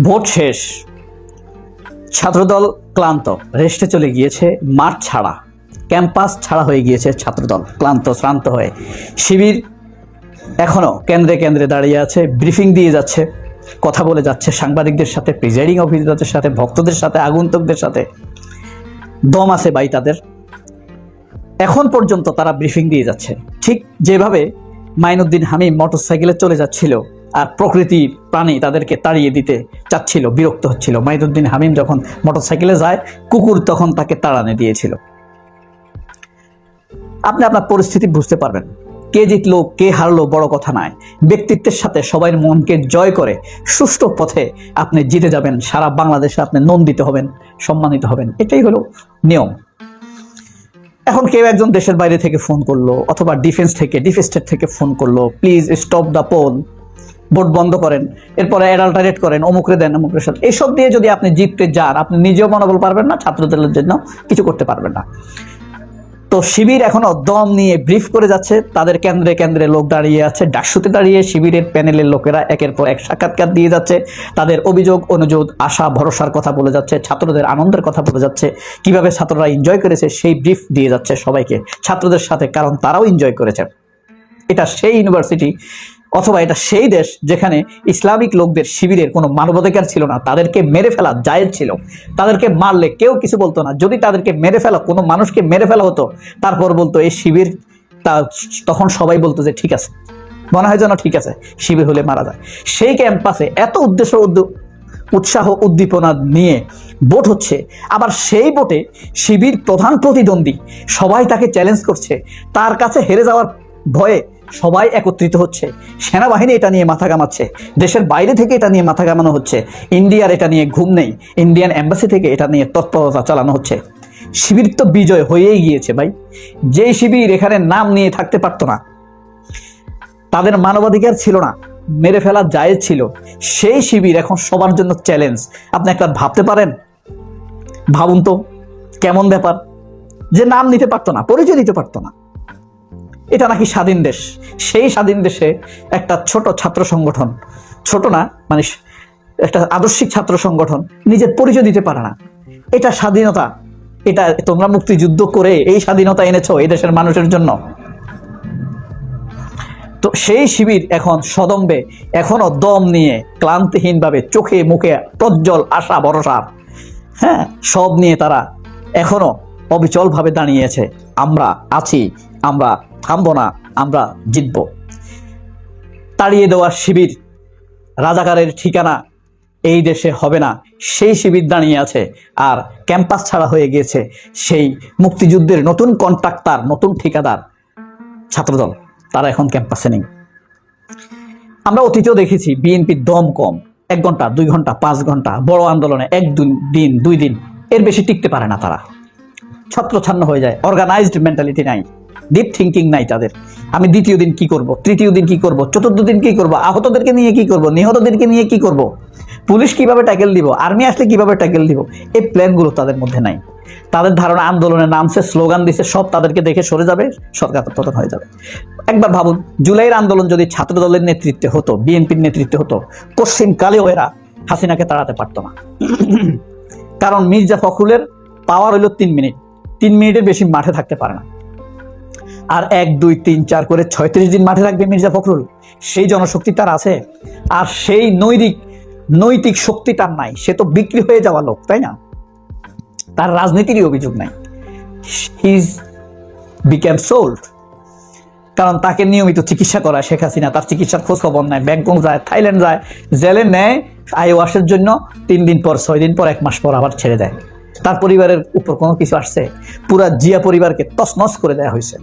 Vote শেষ, ছাত্রদল ক্লান্ত, রেস্টে চলে গিয়েছে, মাঠ ছাড়া, ক্যাম্পাস ছাড়া হয়ে গিয়েছে ছাত্রদল, ক্লান্ত শ্রান্ত হয়ে। শিবির এখনো কেন্দ্রে কেন্দ্রে দাঁড়িয়ে আছে, ব্রিফিং দিয়ে যাচ্ছে, কথা বলে যাচ্ছে সাংবাদিকদের সাথে, প্রিজাইডিং অফিসারদের সাথে, ভক্তদের সাথে, আগন্তুকদের সাথে। দম আছে ভাই তাদের। এখন পর্যন্ত তারা ব্রিফিং দিয়ে যাচ্ছে, ঠিক যেভাবে মাইনুদ্দিন হামিম মোটরসাইকেলে চলে যাচ্ছিল আর প্রকৃতি প্রাণী তাদেরকে তাড়িয়ে দিতে চাচ্ছিল, বিরক্ত হচ্ছিল। মাইনুদ্দিন হামিম যখন মোটরসাইকেলে যায়, কুকুর তখন তাকে তাড়ানে দিয়েছিল। আপনি আপনার পরিস্থিতি বুঝতে পারবেন। কে জিতলো কে হারলো বড় কথা নয়, ব্যক্তিত্বের সাথে সবাই মনকে জয় করে সুষ্ঠু পথে আপনি জিতে যাবেন। সারা বাংলাদেশে আপনি নন্দিত হবেন, সম্মানিত হবেন, এটাই হলো নিয়ম। এখন কেউ একজন দেশের বাইরে থেকে ফোন করলো, অথবা ডিফেন্স স্টেট থেকে ফোন করলো, please stop the poll, vote বন্ধ করেন, এরপরে অ্যাডাল্টারেট করেন, অমুকরে দেন, অমুকরে সাথে। এসব দিয়ে যদি আপনি জিততে যান, আপনি নিজেও মনোবল পারবেন না, ছাত্রদলের জন্য কিছু করতে পারবেন না। তো শিবির এখনো দম নিয়ে ব্রিফ করে যাচ্ছে, তাদের কেন্দ্রে কেন্দ্রে লোক দাঁড়িয়ে আছে, ডাকসুতে দাঁড়িয়ে শিবিরের প্যানেলের লোকেরা একের পর এক সাক্ষাৎকার দিয়ে যাচ্ছে, তাদের অভিযোগ অনুযোগ আশা ভরসার কথা বলে যাচ্ছে, ছাত্রদের আনন্দের কথা বলে যাচ্ছে, কিভাবে ছাত্ররা এনজয় করেছে সেই ব্রিফ দিয়ে যাচ্ছে সবাইকে, ছাত্রদের সাথে, কারণ তারাও এনজয় করেছে। এটা সেই ইউনিভার্সিটি অথবা এটা সেই দেশ যেখানে ইসলামিক লোকদের শিবিরের কোনো মানবাধিকার ছিল না, তাদেরকে মেরে ফেলা জায়েজ ছিল, তাদেরকে মারলে কেউ কিছু বলতো না। যদি তাদেরকে মেরে ফেলা, কোনো মানুষকে মেরে ফেলা হতো, তারপর বলতো এই শিবির, তখন সবাই বলতো যে ঠিক আছে, মনে হয় যেন ঠিক আছে, শিবির হলে মারা যায়। সেই ক্যাম্পাসে এত উৎসাহ উদ্দীপনা নিয়ে ভোট হচ্ছে, আবার সেই ভোটে শিবির প্রধান প্রতিদ্বন্দ্বী, সবাই তাকে চ্যালেঞ্জ করছে, তার কাছে হেরে যাওয়ার ভয়ে সবাই একত্রিত হচ্ছে। সেনাবাহিনী এটা নিয়ে মাথা ঘামাচ্ছে, দেশের বাইরে থেকে এটা নিয়ে মাথা ঘামানো হচ্ছে, ইন্ডিয়ার এটা নিয়ে ঘুম নেই, ইন্ডিয়ান এম্বাসি থেকে এটা নিয়ে তৎপরতা চালানো হচ্ছে। শিবির তো বিজয় হয়েই গিয়েছে ভাই। যেই শিবির এখানে নাম নিয়ে থাকতে পারতো না, তাদের মানবাধিকার ছিল না, মেরে ফেলা জায়েজ ছিল, সেই শিবির এখন সবার জন্য চ্যালেঞ্জ। আপনি একটা ভাবতে পারেন? ভাবুন তো কেমন ব্যাপার, যে নাম নিতে পারতো না, পরিচয় দিতে পারতো না। এটা নাকি স্বাধীন দেশ, সেই স্বাধীন দেশে একটা ছোট ছাত্র সংগঠন, ছোট না মানে একটা আদর্শিক ছাত্র সংগঠন নিজের পরিচয় দিতে পারে না। এটা স্বাধীনতা? এটা তোমরা মুক্তিযুদ্ধ করে এই স্বাধীনতা এনেছো এই দেশের মানুষের জন্য? তো সেই শিবির এখন সদম্বে, এখনো দম নিয়ে ক্লান্তিহীনভাবে, চোখে মুখে প্রজ্জ্বল আশা ভরসা, হ্যাঁ, সব নিয়ে তারা এখনো অবিচলভাবে দাঁড়িয়েছে। আমরা আছি, আমরা থামবো না, আমরা জিতব। তাড়িয়ে দেওয়া শিবির, রাজাকারের ঠিকানা এই দেশে হবে না, সেই শিবির দাঁড়িয়ে আছে। আর ক্যাম্পাস ছাড়া হয়ে গিয়েছে সেই মুক্তিযুদ্ধের নতুন কন্ট্রাক্টর, নতুন ঠিকাদার ছাত্রদল, তারা এখন ক্যাম্পাসে নেই। আমরা অতীতেও দেখেছি বিএনপির দম কম, 1 ঘন্টা 2 ঘন্টা 5 ঘন্টা, বড় আন্দোলনে 2 দিন এর বেশি টিকতে পারে না, তারা ছত্রছান্ন হয়ে যায়। অর্গানাইজড মেন্টালিটি নাই, ডিপ থিঙ্কিং নাই তাদের। আমি দ্বিতীয় দিন কি করব, তৃতীয় দিন কি করব, চতুর্থ দিন কি করব, আহতদেরকে নিয়ে কি করব, নিহতদেরকে নিয়ে কি করব, পুলিশ কিভাবে ট্যাকেল দিব, আর্মি আসলে কিভাবে ট্যাকেল দিব, এই প্ল্যানগুলো তাদের মধ্যে নাই। তাদের ধারণা আন্দোলনে নামছে, স্লোগান দিছে, সব তাদেরকে দেখে সরে যাবে, সরকার পতন হয়ে যাবে। একবার ভাবুন, জুলাইয়ের আন্দোলন যদি ছাত্র দলের নেতৃত্বে হতো, বিএনপির নেতৃত্বে হতো, কোশ্চিনকালেও এরা হাসিনাকে তাড়াতে পারতো না। কারণ মির্জা ফখরুলের পাওয়ার হলো 3 মিনিট, 3 মিনিটের বেশি মাঠে থাকতে পারে না। আর 1 2 3 4 করে 36 দিন মাঠে থাকবে মির্জা ফখরুল, সেই জনশক্তি তার আছে? আর সেই নৈতিক শক্তি তার নাই, সে তো বিক্রি হয়ে যাওয়া লোক, তাই না? তার রাজনীতিরই অভিযোগ নাই, হি ইজ বিকেম সোল্ড। কারণ তাকে নিয়মিত চিকিৎসা করায় শেখ হাসিনা, তার চিকিৎসার খোঁজ খবর নেয়, ব্যাংকক যায়, থাইল্যান্ড যায়, জেলে নেয় আইওয়াসের জন্য, 3 দিন পর, 6 দিন পর, 1 মাস পর আবার ছেড়ে দেয়। তার পরিবারের উপর কোনো কিছু আসছে? পুরা জিয়া পরিবারকে তছনছ করে দেওয়া হয়েছে,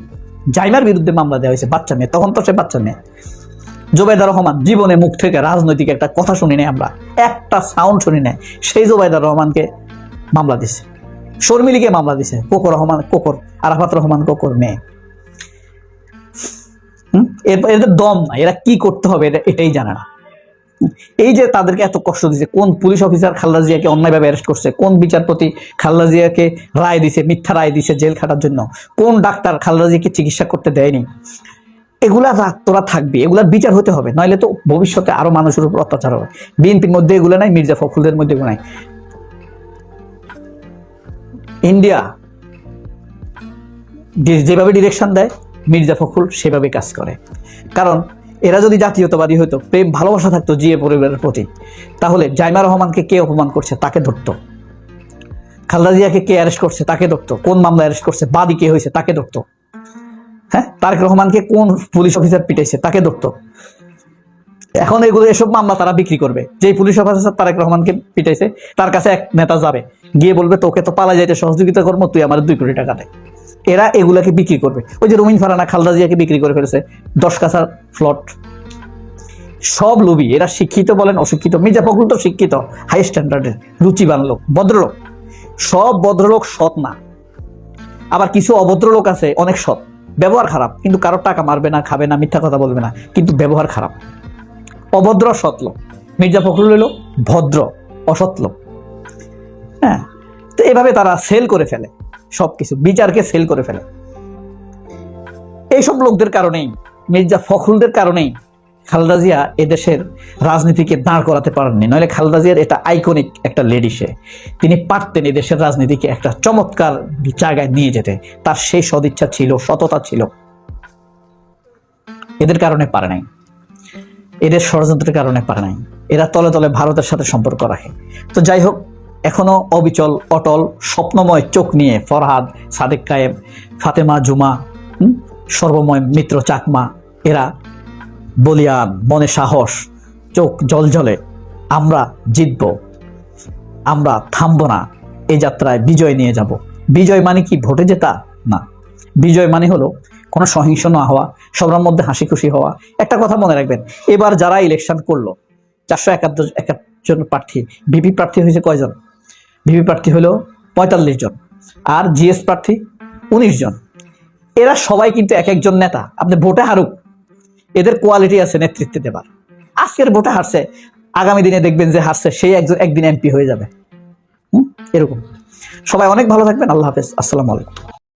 জাইমার বিরুদ্ধে মামলা দেওয়া হয়েছে, বাচ্চা মেয়ে, তখন তো সে বাচ্চা মেয়ে। জোবাইদা রহমান জীবনে মুখ থেকে রাজনৈতিক একটা কথা শুনি নাই, আমরা একটা সাউন্ড শুনি নাই, সেই জোবাইদা রহমানকে মামলা দিছে, শর্মিলীকে মামলা দিছে, আরাফাত রহমান কোকর মেয়ে। এদের দম না, এরা কি করতে হবে এটাই জানে না। এই যে তাদেরকে এত কষ্ট দিছে, কোন পুলিশ অফিসার খালেদা জিয়াকে অন্যায়ভাবে অ্যারেস্ট করছে, কোন বিচারপতি খালেদা জিয়াকে রায় দিছে, মিথ্যা রায় দিছে জেল খাটার জন্য, কোন ডাক্তার খালেদা জিয়াকে চিকিৎসা করতে দেয়নি, এগুলা তোরা থাকবি, এগুলার বিচার হতে হবে, নইলে তো ভবিষ্যতে আরো মানুষের উপর অত্যাচার হবে। বিএনপির মধ্যে এগুলো নাই, মির্জা ফখরুলের মধ্যে এগুলো নাই। ইন্ডিয়া যেভাবে ডিরেকশন দেয় মির্জা ফখরুল সেভাবে কাজ করে। কারণ এরা যদি জাতীয়তাবাদী হইতো, প্রেম ভালোবাসা থাকতো জিয়া পরিবারের প্রতি, তাহলে জাইমা রহমানকে কে অপমান করছে তাকে ধরতো, খালেদা জিয়াকে কে অ্যারেস্ট করছে তাকে ধরতো, কোন মামলা অ্যারেস্ট করছে, বাদী কে হয়েছে তাকে ধরতো, হ্যাঁ, তারেক রহমানকে কোন পুলিশ অফিসার পিটাইছে তাকে ধরতো। এখন এসব মামলা তারা বিক্রি করবে। যেই পুলিশ অফিসার তারেক রহমানকে পিটাইছে তার কাছে এক নেতা যাবে, গিয়ে বলবে তোকে তো পালা যাইতে সহযোগিতা করবো, তুই আমার 2 কোটি টাকা দে। এরা এগুলাকে বিক্রি করবে। ওই যে রুমিন ফারহানা খালেদা জিয়াকে বিক্রি করে ফেলেছে 10 কাছার ফ্লট। সব লোভী এরা, শিক্ষিত বলেন অশিক্ষিত। মির্জা ফখরুল তো শিক্ষিত, হাই স্ট্যান্ডার্ডের, রুচিবান লোক, ভদ্রলোক। সব ভদ্রলোক সৎ না, আবার কিছু অভদ্র লোক আছে অনেক সৎ, ব্যবহার খারাপ, কিন্তু কারোর টাকা মারবে না, খাবে না, মিথ্যা কথা বলবে না, কিন্তু ব্যবহার খারাপ। অভদ্র সৎ লোক। মির্জা ফখরুল হলো ভদ্র অসৎ লোক। হ্যাঁ, তো এভাবে তারা সেল করে ফেলে সবকিছু, বিচারকে সেল করে ফেলে। এইসব লোকদের কারণেই, মির্জা ফখরুলদের কারণেই খালেদা জিয়া এদেশের রাজনীতিকে দাঁড় করাতে পারেননি। নইলে খালেদা জিয়ার এটা আইকনিক একটা লেডি, তিনি পারতেন এদেশের রাজনীতিকে একটা চমৎকার জায়গায় নিয়ে যেতে। তার সেই সদিচ্ছা ছিল, সততা ছিল। এদের কারণে পারে নাই, এদের ষড়যন্ত্রের কারণে পারে নাই। এরা তলে তলে ভারতের সাথে সম্পর্ক রাখে। তো যাই হোক, এখনো অবিচল অটল স্বপ্নময় চোখ নিয়ে ফরহাদ, সাদেক কায়েম, ফাতেমা জুমা, সর্বময় মিত্র চাকমা, এরা বলিয়ান, মনে সাহস, চোখ জলজলে, আমরা জিতব, আমরা থামবো না, এই যাত্রায় বিজয় নিয়ে যাব। বিজয় মানে কি ভোটে জেতা না, বিজয় মানে হলো কোনো সহিংস না হওয়া, সবার মধ্যে হাসি খুশি হওয়া। একটা কথা মনে রাখবেন, এবার যারা ইলেকশন করলো 471 জন প্রার্থী, ভিপি প্রার্থী হয়েছে কয়জন? ভিপি প্রার্থী হলো 45 জন, আর জিএস প্রার্থী 19 জন। এরা সবাই কিন্তু এক একজন নেতা। আপনি ভোটে হারুক, এদের কোয়ালিটি আছে নেতৃত্বে দেবার। আজকের ভোটে হারছে, আগামী দিনে দেখবেন যে হারছে সেই একদিন এমপি হয়ে যাবে। এরকম। সবাই অনেক ভালো থাকবেন। আল্লাহ হাফেজ, আসসালামু আলাইকুম।